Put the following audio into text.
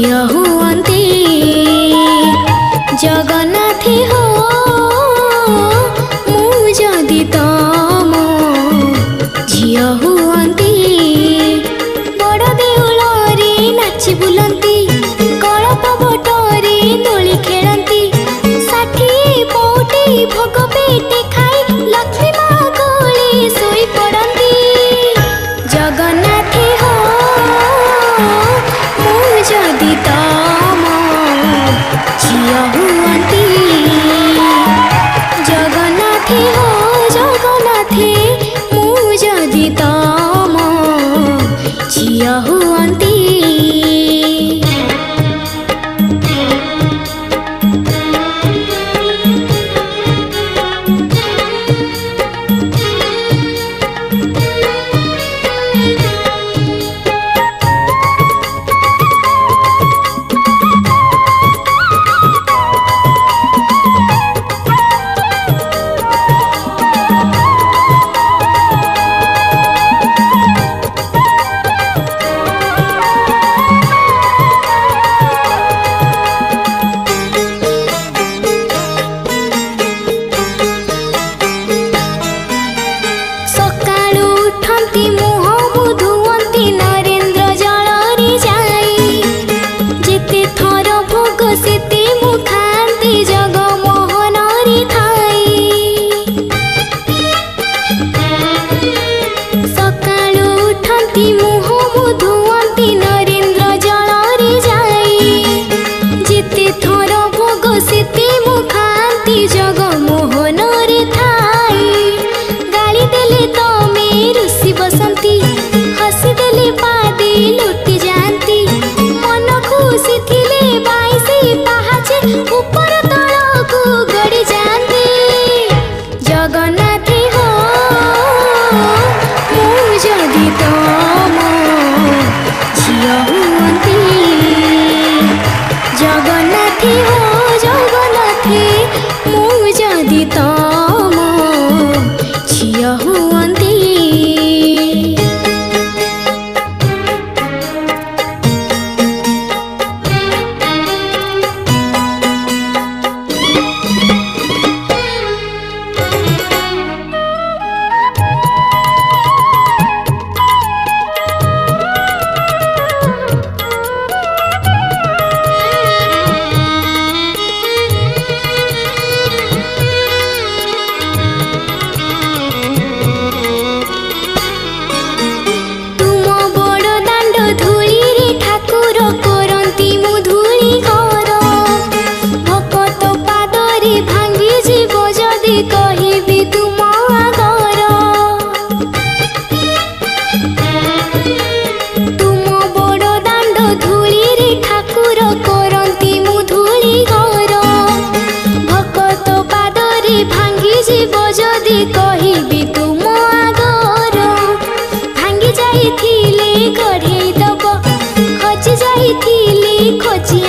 झियो हुअन्ति जगन्नाथी हो मु जदि तम झियो हुअन्ति बड़ देउलरे नाची बुलन्ति कलप बटरे दोली खेलन्ति साठी पौटी भोग पेटे खाई लक्ष्मी माँ कोले सोई पड़न्ति जगन्नाथी हो मु जदि तम झियो हुअन्ति जगन्नाथी हो जगन्नाथी मु जदि तम झियो हुअन्ति जगन्नाथी हो जगन्नाथी मु जदि तम झियो हुअन्ति जदि कहिबि तुम आगर भांगी जाइथिले गढ़ेई दब खचि जाइथिले खचि